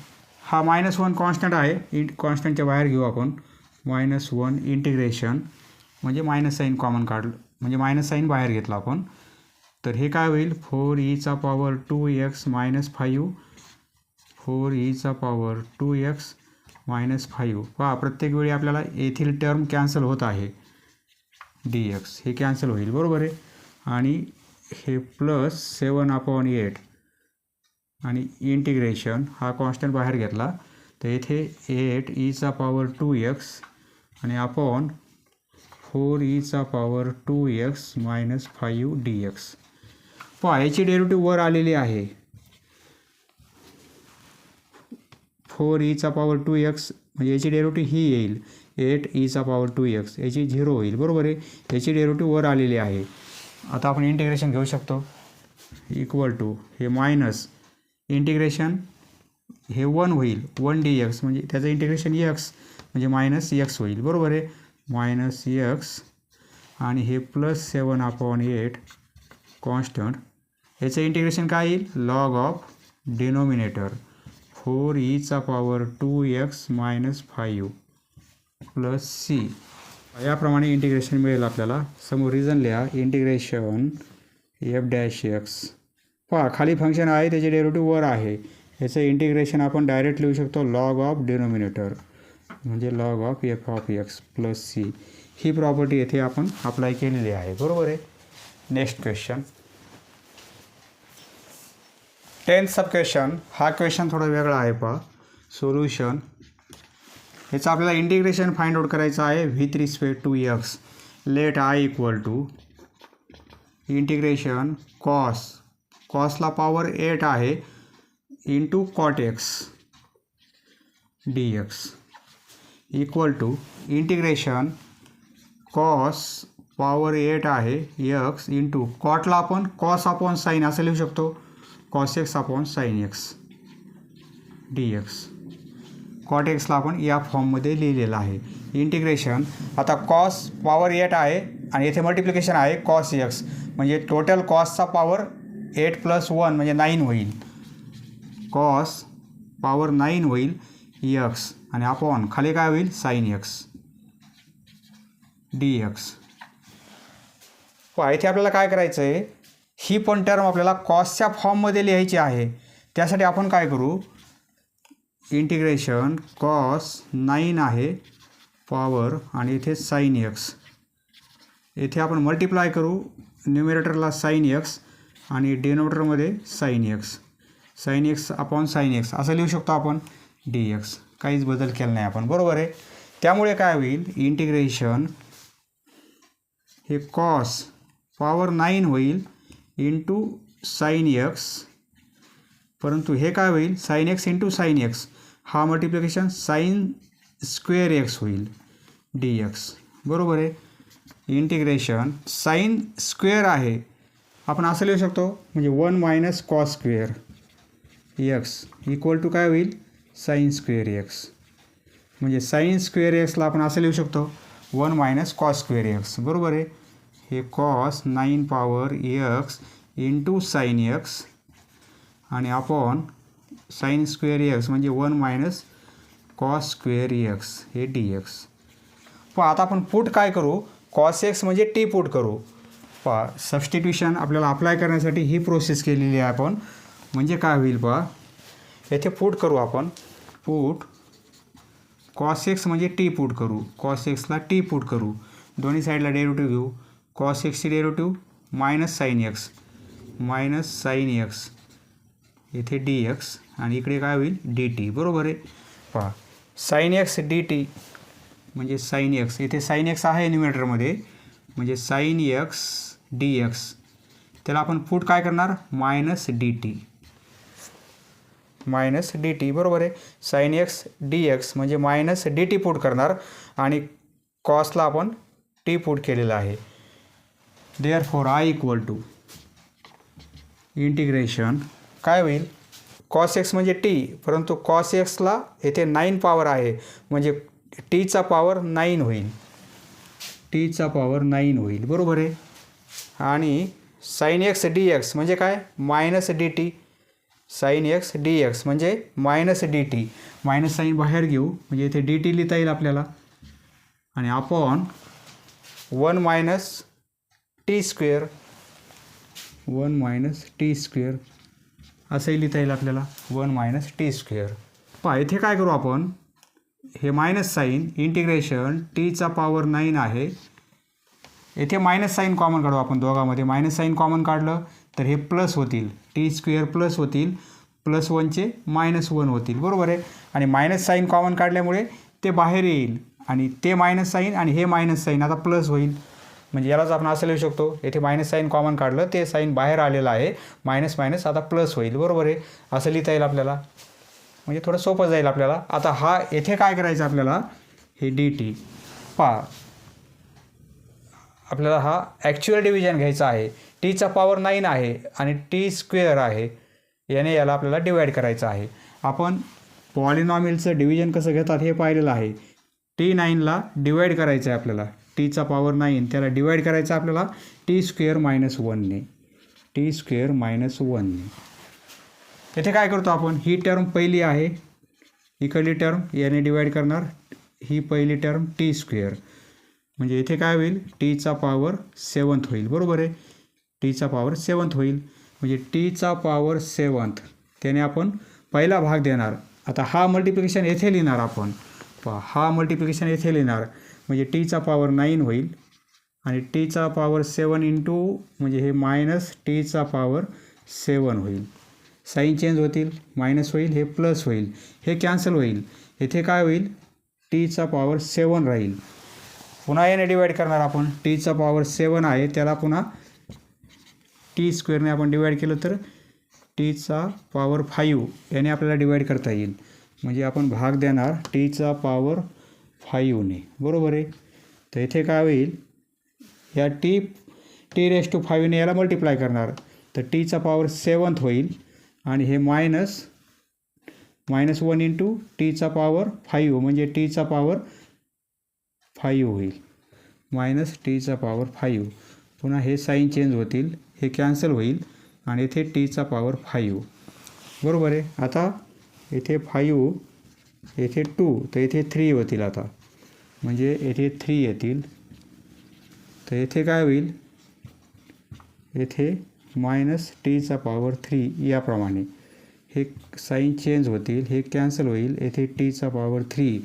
A: हा -1 कॉन्स्टंट आहे, कॉन्स्टंटच्या बाहेर घेऊ आपण. -1 इंटिग्रेशन म्हणजे मायनस साईन कॉमन काढलं म्हणजे मायनस साईन बाहेर घेतला आपण. तर हे काय होईल 4ईचा पॉवर 2x - 5, 4ईचा पॉवर 2x - 5. पहा प्रत्येक वेळी आपल्याला येथील टर्म कॅन्सल होत आहे. dx हे कॅन्सल होईल. बरोबर आहे. आणि हे प्लस 7/8 आणि इंटिग्रेशन हा कॉन्स्टंट बाहेर घेतला तर इथे 8ईचा पॉवर 2x आणि अपॉन 4ईचा पॉवर 2x - 5 dx. पहा याची डेरिव्हेटिव्ह वर आलेली आहे. 4ईचा पॉवर 2x म्हणजे याची डेरिव्हेटिव्ह ही येईल 8ईचा पॉवर 2x, याची 0 होईल. बरोबर आहे. याची डेरिव्हेटिव्ह वर आलेली आहे. आता आपण इंटिग्रेशन घेऊ शकतो इक्वल टू हे मायनस इंटिग्रेशन हे 1 होईल 1 dx म्हणजे त्याचं इंटिग्रेशन x म्हणजे -x होईल. बरोबर आहे. -x आणि हे प्लस 7/8 कॉन्स्टंट याचं इंटिग्रेशन काय येईल लॉग ऑफ डिनोमिनेटर 4ईचा पॉवर 2x - 5 प्लस c. याप्रमाणे इंटिग्रेशन मिळेल आपल्याला. समोर रिझन लिहा इंटिग्रेशन f'(x). पहा खाली फंक्शन आहे त्याचे डेरिव्हेटिव्ह वर आहे. याचं इंटिग्रेशन आपण डायरेक्ट लिहू शकतो लॉग ऑफ डिनोमिनेटर म्हणजे log of f(x) plus c. He property येथे आपण अप्लाय केलेली आहे. बरोबर आहे. नेक्स्ट क्वेश्चन 10th सब क्वेश्चन. हा क्वेश्चन थोडा वेगळा आहे. पहा सोल्युशन याचं आपल्याला इंटिग्रेशन फाइंड आउट करायचं आहे with respect to x. Let I equal to integration कॉसला पॉवर 8 आहे into cot x d x equal to integration cos power 8 आहे एक्स इंटू कॉटला आपण कॉस अपॉन साईन असं लिहू शकतो, cos x upon sine x d x. Cot एक्सला आपण या फॉर्ममध्ये लिहिलेलं आहे. इंटिग्रेशन आता कॉस पॉवर 8 आहे आणि येथे मल्टिप्लिकेशन आहे कॉस एक्स, म्हणजे टोटल कॉसचा पॉवर 8 + 1 म्हणजे 9 होईल. कॉस पॉवर 9 होईल एक्स आणि अपॉन खाली काय होईल साईन एक्स डी एक्स. इथे आपल्याला काय करायचं आहे, ही पण टर्म आपल्याला कॉसच्या फॉर्ममध्ये लिहायची आहे. त्यासाठी आपण काय करू, इंटिग्रेशन कॉस 9 आहे पॉवर आणि इथे साईन एक्स, इथे आपण मल्टिप्लाय करू न्यूमरेटरला साईन एक्स आणि डिनोमिनेटरमध्ये sine x upon sine x असं लिहू शकतो आपण डी एक्स. काहीच बदल केला नाही आपण, बरोबर आहे. त्यामुळे काय होईल, इंटिग्रेशन हे कॉस पॉवर 9 होईल इंटू साईन एक्स, परंतु हे काय होईल sine x into sine x, हा मल्टिप्लिकेशन साईन स्क्वेअर एक्स होईल डी एक्स, बरोबर आहे. इंटिग्रेशन साईन स्क्वेअर आहे आपण असं लिहू शकतो, म्हणजे 1 - cos square x equal to काय होईल साईन स्क्वेअर एक्स, म्हणजे साईन स्क्वेअर एक्सला आपण असं लिहू शकतो 1 - कॉस स्क्वेअर एक्स, बरोबर आहे. हे cos 9 power x into sine x आणि अपॉन साईन स्क्वेअर एक्स म्हणजे 1 - कॉस स्क्वेअर एक्स हे डी एक्स. आता आपण पुट काय करू, कॉस एक्स म्हणजे टी पुट करू. सबस्टिट्यूशन आपल्याला अप्लाय करण्यासाठी ही प्रोसेस केलेली आहे आपण, म्हणजे काय होईल येथे पुट करू आपण, पुट कॉस एक्स म्हणजे टी पुट करू, कॉस एक्सला टी पुट करू, दोन्ही साईडला डेरिव्हेटिव्ह घेऊ. कॉस एक्सची डेरिव्हेटिव्ह मायनस साईन एक्स इथे डी एक्स आणि इकडे काय होईल डी टी, बरोबर आहे. साईन एक्स डी टी म्हणजे साईन एक्स, इथे साईन एक्स आहे न्यूमरेटरमध्ये, म्हणजे साईन एक्स डी एक्स, त्याला आपण पुट काय करणार मायनस डी टी, बरोबर आहे. साईन एक्स डी एक्स म्हणजे मायनस डी टी पुट करणार आणि कॉसला आपण टी पुट केलेलं आहे. Therefore I equal to integration काय होईल, कॉस एक्स म्हणजे टी, परंतु कॉस एक्सला येथे 9 पॉवर आहे म्हणजे टीचा पॉवर 9 होईल, बरोबर आहे. आणि साईन एक्स डी एक्स म्हणजे काय minus d t, sine x d x म्हणजे minus d t, minus sine बाहेर घेऊ म्हणजे इथे डी टी लिहिता येईल आपल्याला आणि अपॉन 1 - टी स्क्वेअर असंही लिहिता येईल आपल्याला 1 - टी स्क्वेअर. इथे काय करू आपण, हे मायनस साईन इंटिग्रेशन टीचा पॉवर 9 आहे, येथे मायनस साईन कॉमन काढू आपण, दोघांमध्ये मायनस साईन कॉमन काढलं तर हे प्लस होतील, टी स्क्वेअर प्लस होतील, +1चे -1 होतील, बरोबर आहे. आणि मायनस साईन कॉमन काढल्यामुळे ते बाहेर येईल आणि ते मायनस साईन आणि हे मायनस साईन आता प्लस होईल, म्हणजे यालाच आपण असं लिहू शकतो, येथे मायनस साईन कॉमन काढलं ते साईन बाहेर आलेलं आहे, मायनस आता प्लस होईल, बरोबर आहे. असं लिहिता येईल आपल्याला, म्हणजे थोडं सोपं जाईल आपल्याला. आता हा येथे काय करायचं आपल्याला, हे डी टी आपल्याला हा ॲक्च्युअल डिव्हिजन घ्यायचा आहे. टीचा पॉवर 9 आहे आणि टी स्क्वेअर आहे, याला आपल्याला डिवाईड करायचं आहे. आपण पॉलिनॉमियलचं डिव्हिजन कसं घेतात हे पाहिलेलं आहे. T9ला डिवाईड करायचं आहे आपल्याला, टीचा पॉवर 9 त्याला डिवाईड करायचं आपल्याला टी स्क्वेअर -1ने. इथे काय करतो आपण, ही टर्म पहिली आहे, इकडली टर्म याने डिवाईड करणार, ही पहिली टर्म टी स्क्वेअर, म्हणजे इथे काय होईल टीचा पॉवर 7 होईल, बरोबर आहे. टीचा पॉवर 7 होईल म्हणजे टीचा पॉवर 7 त्याने आपण पहिला भाग देणार. आता हा मल्टिप्लिकेशन येथे लिहिणार आपण, हा मल्टिप्लिकेशन येथे लिहिणार म्हणजे टीचा पॉवर 9 होईल आणि टीचा पॉवर 7 इंटू म्हणजे हे मायनस टीचा पॉवर 7 होईल. साईन चेंज होतील, मायनस होईल, हे प्लस होईल, हे कॅन्सल होईल. इथे काय होईल, टीचा पॉवर 7 राहील. पुन्हा याने डिवाईड करणार आपण. टीचा पॉवर 7 आहे त्याला पुन्हा टी स्क्वेअरने आपण डिवाईड केलं तर टीचा पॉवर 5 याने आपल्याला डिवाईड करता येईल. म्हणजे आपण भाग देणार टीचा पॉवर 5ने. बरोबर आहे. तर इथे काय होईल, या t⁵ने याला मल्टिप्लाय करणार तर टीचा पॉवर 7 होईल आणि हे मायनस 1 इंटू टीचा पॉवर 5 म्हणजे टीचा पॉवर 5 होईल. मायनस टीचा पॉवर 5. पुन्हा हे साईन चेंज होतील, हे कॅन्सल होईल आणि इथे टीचा पॉवर 5. बरोबर आहे. आता इथे 5, येथे 2, तर इथे 3 होतील. आता म्हणजे येथे 3 येतील. तर येथे काय होईल, येथे मायनस टीचा पॉवर 3 याप्रमाणे. हे साईन चेंज होतील, हे कॅन्सल होईल, येथे टीचा पॉवर 3.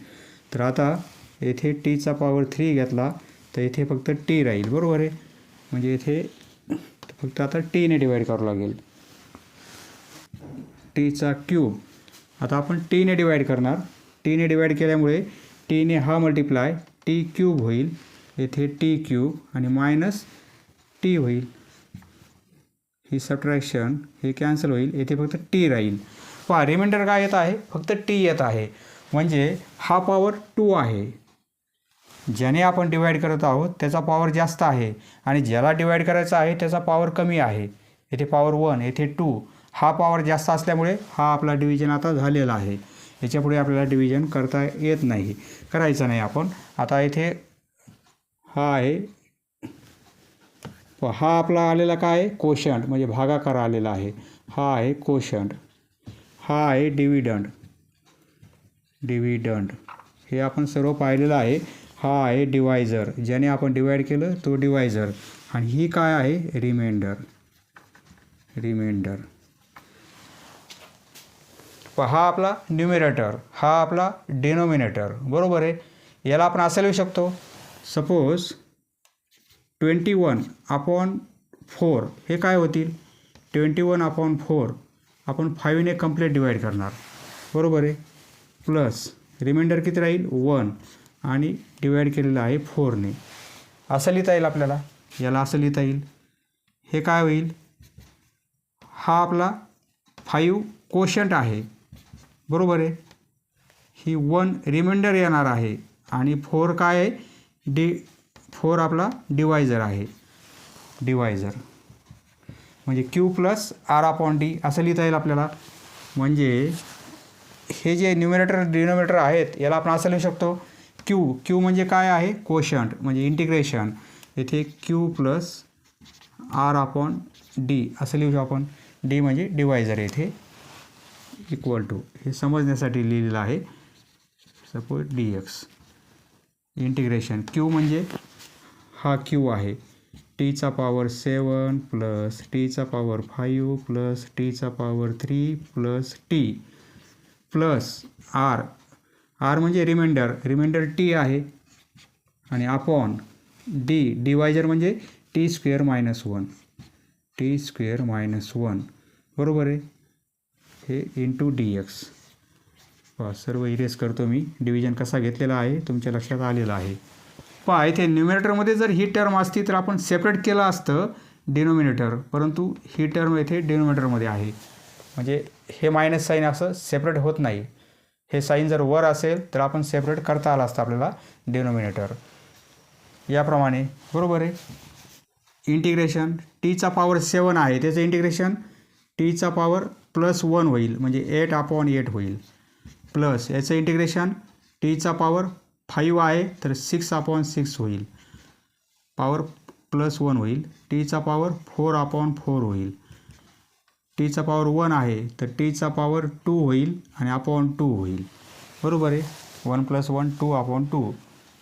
A: तर आता येथे टीचा पॉवर 3 घेतला तर इथे फक्त टी राहील. बरोबर आहे. म्हणजे इथे फक्त आता टीने डिवाईड करावं लागेल. टीचा क्यूब. आता आपण टीने डिवाईड करणार. टीने डिवाईड केल्यामुळे टीने हा मल्टिप्लाय टी क्यूब होईल. येथे टी क्यूब आणि मायनस टी होईल. ही सबट्रॅक्शन, हे कॅन्सल होईल, येथे फक्त टी राहील. पहा रिमाइंडर काय येत आहे, फक्त टी येत आहे. म्हणजे हा पॉवर 2 आहे. ज्याने आपण डिवाईड करत आहोत त्याचा पॉवर जास्त आहे आणि ज्याला डिवाईड करायचा आहे त्याचा पॉवर कमी आहे. येथे पॉवर 1, येथे 2. हा पॉवर जास्त असल्यामुळे हा आपला डिव्हिजन आता झालेला आहे. याच्यापुढे आपल्याला डिव्हिजन करता येत नाही, करायचं नाही आपण. आता इथे हा आहे, हा आपला आलेला काय आहे, कोशंट म्हणजे भागाकार आलेला आहे. हा आहे कोशंट. हा आहे डिव्हिडंड. हे आपण सर्व पाहिलेलं आहे. हा आहे डिवायझर, ज्याने आपण डिवाईड केलं तो डिवायझर. आणि ही काय आहे, रिमाइंडर. हा आपला न्यूमरेटर, हा आपला डिनोमिनेटर. बरोबर आहे. याला आपण असं लिहू शकतो, सपोज 21/4 हे काय होतील, 21/4 आपण 5ने कंप्लीट डिवाईड करणार. बरोबर आहे. प्लस रिमाइंडर किती राहील, 1 आणि डिवाईड केलेलं आहे 4ने. असं लिहिता येईल आपल्याला. याला असं लिहिता येईल. हे काय होईल, हा आपला 5 कोशंट आहे. बरोबर आहे. ही 1 रिमाइंडर येणार आहे आणि 4 काय आहे, 4 आपला डिवायझर आहे. म्हणजे Q प्लस R/D असं लिहिता येईल आपल्याला. म्हणजे हे जे न्यूमरेटर डिनोमिनेटर आहेत याला आपण असं लिहू शकतो, Q म्हणजे काय आहे, कोशंट म्हणजे इंटिग्रेशन. येथे Q प्लस R/D असं लिहू आपण. D म्हणजे डिवायझर येथे इक्वल टू, हे समजण्यासाठी लिहिलेलं आहे. Suppose dx integration. Q म्हणजे हा Q आहे, टीचा पॉवर 7 प्लस टीचा पॉवर 5 प्लस टीचा power 3 plus T plus R म्हणजे रिमाइंडर टी आहे आणि अपॉन D डिवायझर म्हणजे t² -1. बरोबर आहे. हे इंटू dx. सर्व इरेज करतो मी. डिव्हिजन कसा घेतलेला आहे तुमच्या लक्षात आलेला आहे. पहा इथे न्यूमरेटरमध्ये जर ही टर्म असती तर आपण सेपरेट केलं असतं डिनोमिनेटर, परंतु ही टर्म येथे डिनोमिनेटरमध्ये आहे. म्हणजे हे मायनस साईन असं सेपरेट होत नाही. हे साईन जर वर असेल तर आपण सेपरेट करता आलं असतं आपल्याला डिनोमिनेटर याप्रमाणे. बरोबर आहे. इंटिग्रेशन टीचा पॉवर 7 आहे, त्याचं इंटिग्रेशन टीचा पॉवर +1 होईल म्हणजे 8/8 होईल. प्लस याचं इंटिग्रेशन टीचा पॉवर 5 आहे तर 6/6 होईल. पॉवर +1 होईल. टीचा पॉवर 4/4 होईल. टीचा पॉवर 1 आहे तर टीचा पॉवर 2 होईल आणि /2 होईल. बरोबर आहे. 1 + 1 2/2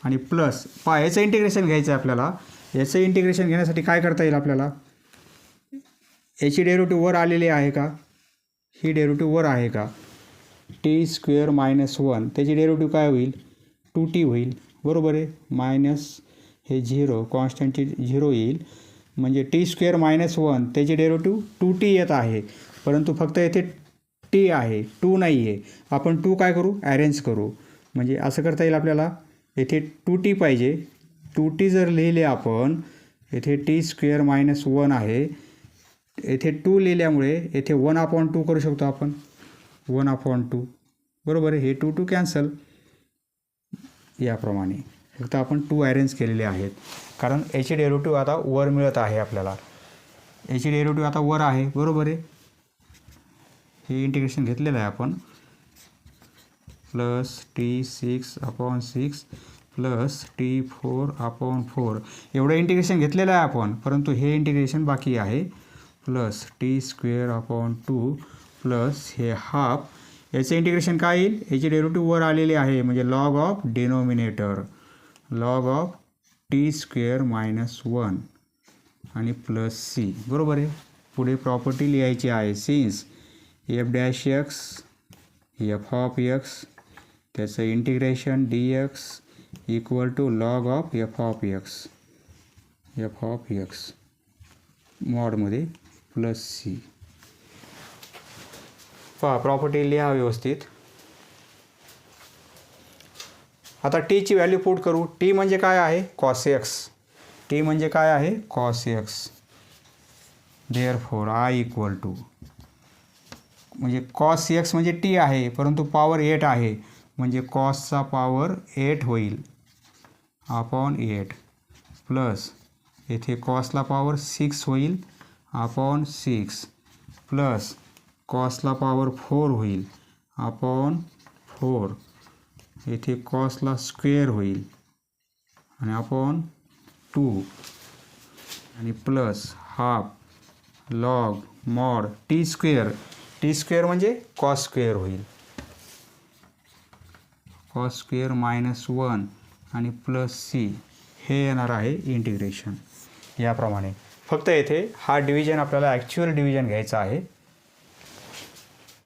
A: आणि प्लस याचं इंटिग्रेशन घ्यायचं आहे आपल्याला. याचं इंटिग्रेशन घेण्यासाठी काय करता येईल आपल्याला, याची डेरिव्हेटिव्ह वर आलेली आहे का, ही डेरिव्हेटिव्ह वर आहे का, t² -1 त्याची डेरिव्हेटिव्ह काय होईल, 2t होईल. बरोबर आहे. मायनस हे 0 कॉन्स्टंटची 0 येईल म्हणजे t² -1 त्याची डेरिव्हेटिव्ह 2t येत आहे. परंतु फक्त येथे टी आहे, 2 नाही आहे. आपण 2 काय करू, अरेंज करू. म्हणजे असं करता येईल आपल्याला. येथे 2t पाहिजे. 2t जर लिहिले आपण, येथे t² - 1 आहे. येथे 2 लिहिल्यामुळे येथे 1/2 करू शकतो आपण. 1/2 बरोबर आहे. हे 2 कॅन्सल. याप्रमाणे फक्त आपण 2 अरेंज केलेले आहेत, कारण याची डेरिव्हेटिव्ह आता वर मिळत आहे आपल्याला. याची डेरिव्हेटिव्ह आता वर आहे, बरोबर आहे. हे इंटिग्रेशन घेतलेलं आहे आपण. प्लस t6/6 प्लस t4/4 एवढं इंटिग्रेशन घेतलेलं आहे आपण, परंतु हे इंटिग्रेशन बाकी आहे. प्लस t² प्लस हे हाफ. याचं इंटिग्रेशन काय येईल, याची डेरिव्हेटिव्ह वर आलेली आहे, म्हणजे log of denominator, log of t² - 1 आणि प्लस सी, बरोबर आहे. पुढे प्रॉपर्टी लिहायची आहे. सिन्स f' f(x) त्याचं इंटिग्रेशन dx equal to log of f(x) मॉडमध्ये प्लस सी. पहा प्रॉपर्टी लिहा व्यवस्थित. आता टीची व्हॅल्यू पुट करू. टी म्हणजे काय आहे, कॉस एक्स. टी म्हणजे काय आहे, cos x. Therefore I equal to, म्हणजे कॉस एक्स म्हणजे टी आहे, परंतु पॉवर 8 आहे, म्हणजे कॉसचा पॉवर 8 होईल अपॉन 8 प्लस येथे कॉसला पॉवर 6 होईल अपॉन 6 प्लस कॉसला पॉवर 4 होईल अपॉन 4. येथे कॉसला स्क्वेअर होईल आणि अपॉन 2 आणि plus half log mod t². t² म्हणजे कॉस स्क्वेअर होईल, cos² - 1 आणि प्लस सी. हे येणार आहे इंटिग्रेशन. याप्रमाणे फक्त येथे हा डिव्हिजन आपल्याला ॲक्च्युअल डिव्हिजन घ्यायचा आहे.